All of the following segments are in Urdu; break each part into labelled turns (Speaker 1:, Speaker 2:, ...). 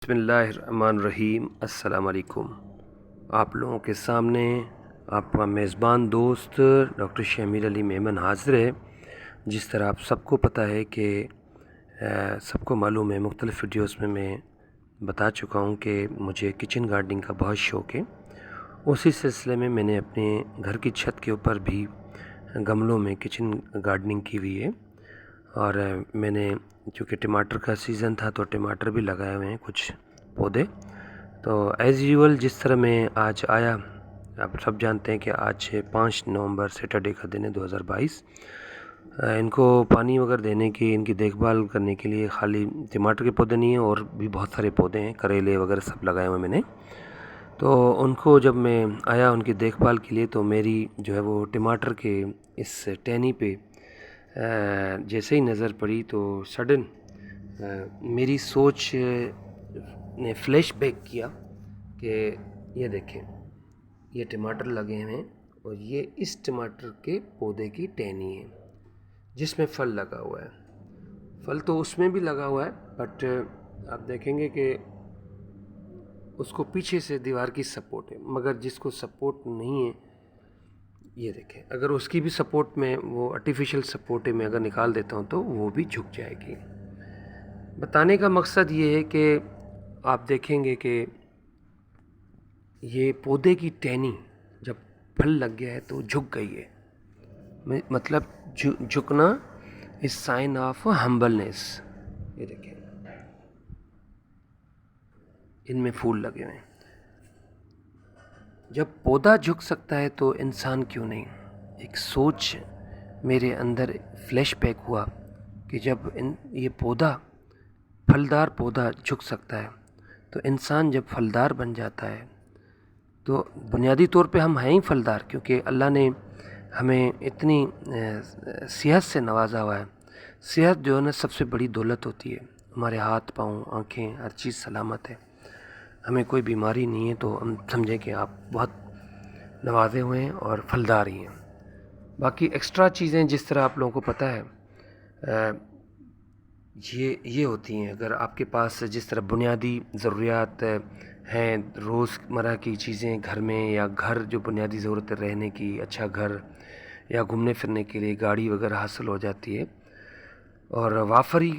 Speaker 1: بسم اللہ الرحمن الرحیم۔ السلام علیکم۔ آپ لوگوں کے سامنے آپ کا میزبان دوست ڈاکٹر شمیر علی میمن حاضر ہے۔ جس طرح آپ سب کو پتہ ہے کہ سب کو معلوم ہے، مختلف ویڈیوز میں بتا چکا ہوں کہ مجھے کچن گارڈننگ کا بہت شوق ہے۔ اسی سلسلے میں نے اپنے گھر کی چھت کے اوپر بھی گملوں میں کچن گارڈننگ کی ہوئی ہے، اور میں نے چونکہ ٹماٹر کا سیزن تھا تو ٹماٹر بھی لگائے ہوئے ہیں کچھ پودے۔ تو ایز یوزول جس طرح میں آج آیا، آپ سب جانتے ہیں کہ آج 5 نومبر سیٹرڈے کا دن ہے 2022۔ ان کو پانی وغیرہ دینے کی، ان کی دیکھ بھال کرنے کے لیے خالی ٹماٹر کے پودے نہیں ہیں، اور بھی بہت سارے پودے ہیں، کریلے وغیرہ سب لگائے ہوئے میں نے۔ تو ان کو جب میں آیا ان کی دیکھ بھال کے لیے، تو میری جو ہے وہ ٹماٹر کے اس ٹہنی پہ جیسے ہی نظر پڑی تو سڈن میری سوچ نے فلیش بیک کیا کہ یہ دیکھیں، یہ ٹماٹر لگے ہیں اور یہ اس ٹماٹر کے پودے کی ٹہنی ہے جس میں پھل لگا ہوا ہے۔ پھل تو اس میں بھی لگا ہوا ہے، بٹ آپ دیکھیں گے کہ اس کو پیچھے سے دیوار کی سپورٹ ہے، مگر جس کو سپورٹ نہیں ہے، یہ دیکھیں، اگر اس کی بھی سپورٹ میں وہ آرٹیفیشل سپورٹ میں اگر نکال دیتا ہوں تو وہ بھی جھک جائے گی۔ بتانے کا مقصد یہ ہے کہ آپ دیکھیں گے کہ یہ پودے کی ٹہنی جب پھل لگ گیا ہے تو جھک گئی ہے، مطلب جھکنا از سائن آف ہمبلنس۔ یہ دیکھیں، ان میں پھول لگے ہوئے ہیں۔ جب پودا جھک سکتا ہے تو انسان کیوں نہیں؟ ایک سوچ میرے اندر فلیش بیک ہوا کہ جب یہ پودا، پھلدار پودا جھک سکتا ہے تو انسان جب پھلدار بن جاتا ہے تو بنیادی طور پہ ہم ہیں ہی پھلدار، کیونکہ اللہ نے ہمیں اتنی صحت سے نوازا ہوا ہے۔ صحت جو ہے نا سب سے بڑی دولت ہوتی ہے۔ ہمارے ہاتھ، پاؤں، آنکھیں، ہر چیز سلامت ہے، ہمیں کوئی بیماری نہیں ہے، تو ہم سمجھیں کہ آپ بہت نوازے ہوئے ہیں اور پھلدار ہی ہیں۔ باقی ایکسٹرا چیزیں جس طرح آپ لوگوں کو پتہ ہے یہ ہوتی ہیں، اگر آپ کے پاس جس طرح بنیادی ضروریات ہیں، روز مرہ کی چیزیں گھر میں، یا گھر جو بنیادی ضرورت ہے رہنے کی، اچھا گھر، یا گھومنے پھرنے کے لیے گاڑی وغیرہ حاصل ہو جاتی ہے، اور وافری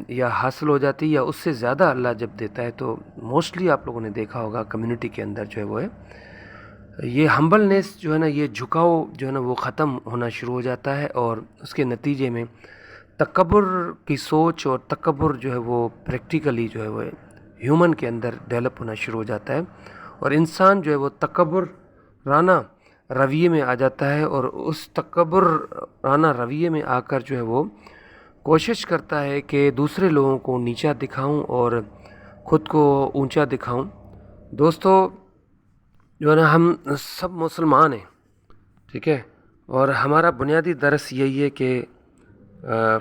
Speaker 1: یا حاصل ہو جاتی ہے، یا اس سے زیادہ اللہ جب دیتا ہے، تو موسٹلی آپ لوگوں نے دیکھا ہوگا کمیونٹی کے اندر جو ہے وہ ہے یہ ہمبلنس جو ہے نا، یہ جھکاؤ جو ہے نا وہ ختم ہونا شروع ہو جاتا ہے، اور اس کے نتیجے میں تکبر کی سوچ اور تکبر جو ہے وہ پریکٹیکلی جو ہے وہ ہیومن کے اندر ڈیولپ ہونا شروع ہو جاتا ہے، اور انسان جو ہے وہ تکبرانہ رویے میں آ جاتا ہے، اور اس تکبرانہ رویے میں آ کر جو ہے وہ کوشش کرتا ہے کہ دوسرے لوگوں کو نیچا دکھاؤں اور خود کو اونچا دکھاؤں۔ دوستو جو ہے نا، ہم سب مسلمان ہیں، ٹھیک ہے، اور ہمارا بنیادی درس یہی ہے کہ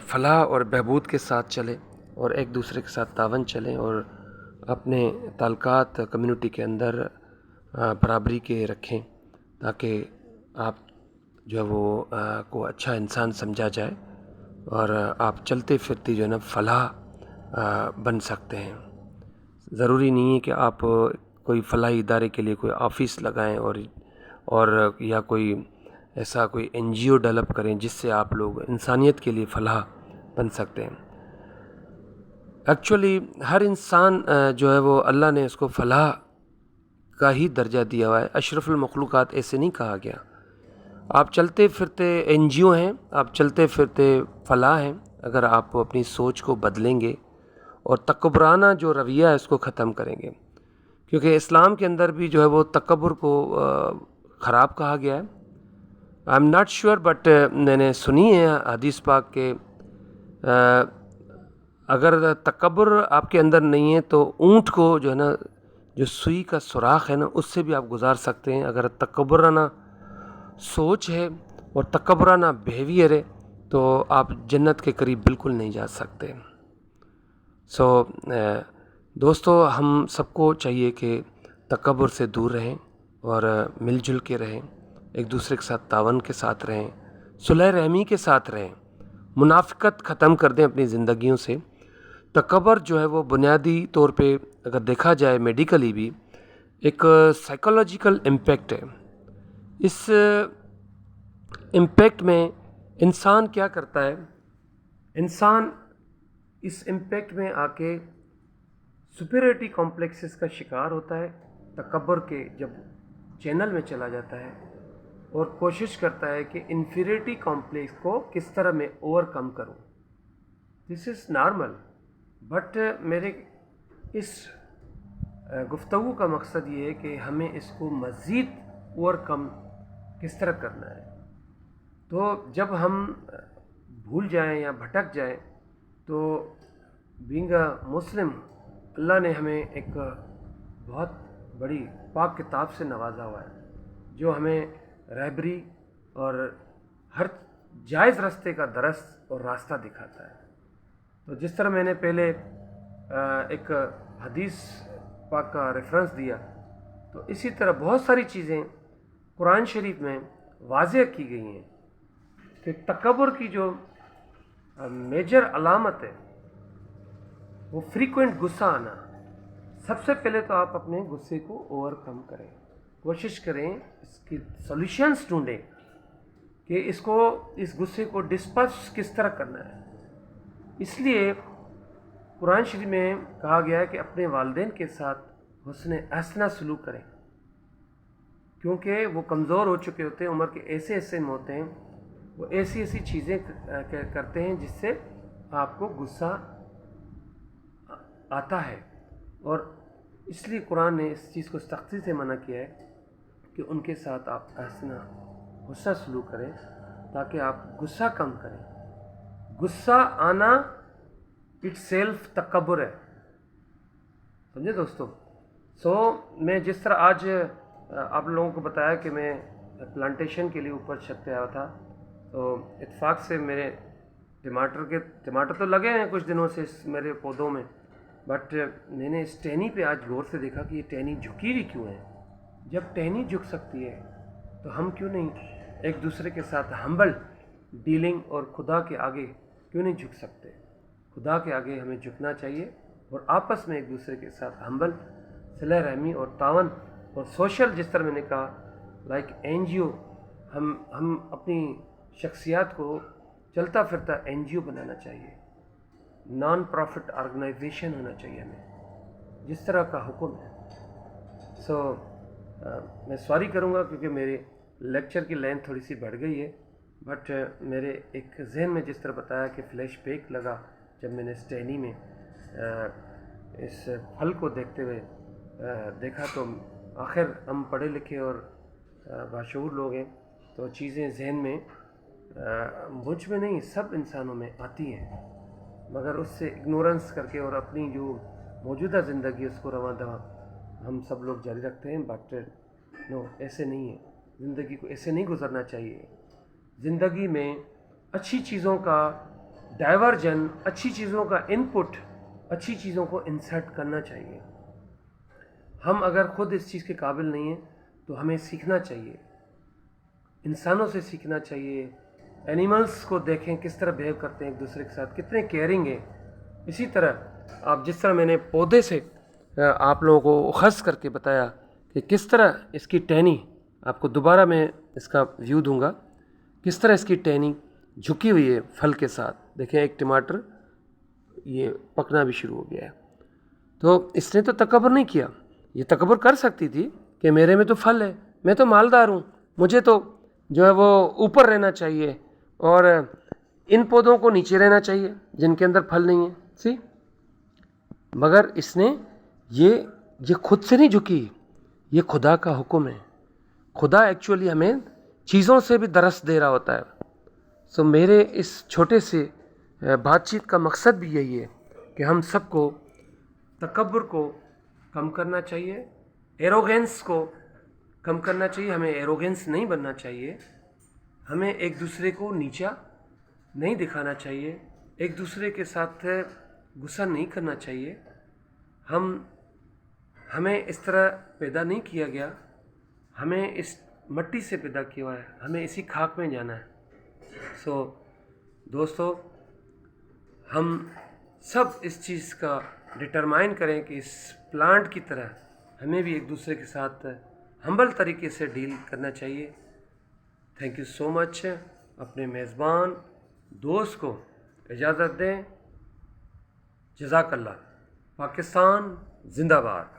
Speaker 1: فلاح اور بہبود کے ساتھ چلیں، اور ایک دوسرے کے ساتھ تعاون چلیں، اور اپنے تعلقات کمیونٹی کے اندر برابری کے رکھیں، تاکہ آپ جو ہے وہ کو اچھا انسان سمجھا جائے، اور آپ چلتے پھرتے جو ہے نا فلاح بن سکتے ہیں۔ ضروری نہیں ہے کہ آپ کوئی فلاحی ادارے کے لیے کوئی آفس لگائیں، اور یا کوئی ایسا کوئی این جی او ڈیولپ کریں جس سے آپ لوگ انسانیت کے لیے فلاح بن سکتے ہیں۔ ایکچولی ہر انسان جو ہے وہ اللہ نے اس کو فلاح کا ہی درجہ دیا ہوا ہے، اشرف المخلوقات ایسے نہیں کہا گیا۔ آپ چلتے پھرتے این جی او ہیں، آپ چلتے پھرتے فلاح ہیں، اگر آپ اپنی سوچ کو بدلیں گے اور تکبرانہ جو رویہ ہے اس کو ختم کریں گے، کیونکہ اسلام کے اندر بھی جو ہے وہ تکبر کو خراب کہا گیا ہے۔ I am not sure, but میں نے سنی ہے حدیث پاک کے اگر تکبر آپ کے اندر نہیں ہے تو اونٹ کو جو ہے نا، جو سوئی کا سوراخ ہے نا، اس سے بھی آپ گزار سکتے ہیں۔ اگر تکبرانہ سوچ ہے اور تکبرانہ بیہیویئر ہے تو آپ جنت کے قریب بالکل نہیں جا سکتے۔ دوستو، ہم سب کو چاہیے کہ تکبر سے دور رہیں، اور مل جل کے رہیں، ایک دوسرے کے ساتھ تعاون کے ساتھ رہیں، صلح رحمی کے ساتھ رہیں، منافقت ختم کر دیں اپنی زندگیوں سے۔ تکبر جو ہے وہ بنیادی طور پہ اگر دیکھا جائے میڈیکلی بھی ایک سائیکولوجیکل امپیکٹ ہے. اس امپیکٹ میں انسان کیا کرتا ہے؟ انسان اس امپیکٹ میں آ کے سپیریورٹی کمپلیکسز کا شکار ہوتا ہے، تکبر کے جب چینل میں چلا جاتا ہے اور کوشش کرتا ہے کہ انفیریٹی کمپلیکس کو کس طرح میں اوور کم کروں. دس از نارمل، بٹ میرے اس گفتگو کا مقصد یہ ہے کہ ہمیں اس کو مزید اوور کم کس طرح کرنا ہے. تو جب ہم بھول جائیں یا بھٹک جائیں تو بینگ اے مسلم اللہ نے ہمیں ایک بہت بڑی پاک کتاب سے نوازا ہوا ہے جو ہمیں رہبری اور ہر جائز راستے کا درست اور راستہ دکھاتا ہے. تو جس طرح میں نے پہلے ایک حدیث پاک کا ریفرنس دیا، تو اسی طرح بہت ساری چیزیں قرآن شریف میں واضح کی گئی ہیں کہ تکبر کی جو میجر علامت ہے وہ فریکوینٹ غصہ آنا. سب سے پہلے تو آپ اپنے غصے کو اوور کم کریں، کوشش کریں اس کی سولوشنز ڈھونڈیں کہ اس غصے کو ڈسپرس کس طرح کرنا ہے. اس لیے قرآن شریف میں کہا گیا ہے کہ اپنے والدین کے ساتھ حسن احسنہ سلوک کریں، کیونکہ وہ کمزور ہو چکے ہوتے ہیں، عمر کے ایسے میں ہوتے ہیں، وہ ایسی چیزیں کرتے ہیں جس سے آپ کو غصہ آتا ہے. اور اس لیے قرآن نے اس چیز کو سختی سے منع کیا ہے کہ ان کے ساتھ آپ حسن سلوک کریں تاکہ آپ غصہ کم کریں. غصہ آنا اٹ سیلف تکبر ہے، سمجھے دوستو. میں جس طرح آج آپ لوگوں کو بتایا کہ میں پلانٹیشن کے لیے اوپر چھت پہ آیا تھا، تو اتفاق سے میرے ٹماٹر تو لگے ہیں کچھ دنوں سے میرے پودوں میں، بٹ میں نے اس ٹہنی پہ آج غور سے دیکھا کہ یہ ٹہنی جھکی ہوئی کیوں ہے. جب ٹہنی جھک سکتی ہے تو ہم کیوں نہیں ایک دوسرے کے ساتھ ہمبل ڈیلنگ اور خدا کے آگے کیوں نہیں جھک سکتے. خدا کے آگے ہمیں جھکنا چاہیے اور آپس میں ایک دوسرے کے ساتھ ہمبل صلہ رحمی اور تعاون اور سوشل، جس طرح میں نے کہا لائک این جی او، ہم اپنی شخصیات کو چلتا پھرتا این جی او بنانا چاہیے، نان پروفٹ آرگنائزیشن ہونا چاہیے ہمیں، جس طرح کا حکم ہے. میں سوری کروں گا کیونکہ میرے لیکچر کی لینتھ تھوڑی سی بڑھ گئی ہے، بٹ میرے ایک ذہن میں جس طرح بتایا کہ فلیش بیک لگا جب میں نے اس ٹہنی میں اس پھل کو دیکھتے ہوئے دیکھا، تو آخر ہم پڑھے لکھے اور باشعور لوگ ہیں تو چیزیں ذہن میں مجھ میں نہیں سب انسانوں میں آتی ہیں، مگر اس سے اگنورنس کر کے اور اپنی جو موجودہ زندگی اس کو رواں دواں ہم سب لوگ جاری رکھتے ہیں. بٹ نو، ایسے نہیں ہے، زندگی کو ایسے نہیں گزرنا چاہیے. زندگی میں اچھی چیزوں کا ڈائیورجن، اچھی چیزوں کا انپٹ، اچھی چیزوں کو انسرٹ کرنا چاہیے. ہم اگر خود اس چیز کے قابل نہیں ہیں تو ہمیں سیکھنا چاہیے، انسانوں سے سیکھنا چاہیے. اینیملز کو دیکھیں کس طرح بیہیو کرتے ہیں ایک دوسرے کے ساتھ، کتنے کیئرنگ ہیں. اسی طرح آپ جس طرح میں نے پودے سے آپ لوگوں کو اخذ کر کے بتایا کہ کس طرح اس کی ٹہنی، آپ کو دوبارہ میں اس کا ویو دوں گا، کس طرح اس کی ٹہنی جھکی ہوئی ہے پھل کے ساتھ. دیکھیں ایک ٹماٹر یہ پکنا بھی شروع ہو گیا ہے. تو اس نے تو تکبر نہیں کیا، یہ تکبر کر سکتی تھی کہ میرے میں تو پھل ہے، میں تو مالدار ہوں، مجھے تو جو ہے وہ اوپر رہنا چاہیے اور ان پودوں کو نیچے رہنا چاہیے جن کے اندر پھل نہیں ہیں. مگر اس نے یہ خود سے نہیں جھکی، یہ خدا کا حکم ہے. خدا ایکچولی ہمیں چیزوں سے بھی درس دے رہا ہوتا ہے. میرے اس چھوٹے سے بات چیت کا مقصد بھی یہی ہے کہ ہم سب کو تکبر کو کم کرنا چاہیے، ایروگینس کو کم کرنا چاہیے. ہمیں ایروگینس نہیں بننا چاہیے، ہمیں ایک دوسرے کو نیچا نہیں دکھانا چاہیے، ایک دوسرے کے ساتھ غصہ نہیں کرنا چاہیے. ہمیں اس طرح پیدا نہیں کیا گیا، ہمیں اس مٹی سے پیدا کیا ہوا ہے، ہمیں اسی خاک میں جانا ہے. دوستو، ہم سب اس چیز کا ڈٹرمائن کریں کہ اس پلانٹ کی طرح ہمیں بھی ایک دوسرے کے ساتھ ہمبل طریقے سے ڈیل کرنا چاہیے. تھینک یو سو مچ. اپنے میزبان دوست کو اجازت دیں. جزاک اللہ. پاکستان زندہ باد.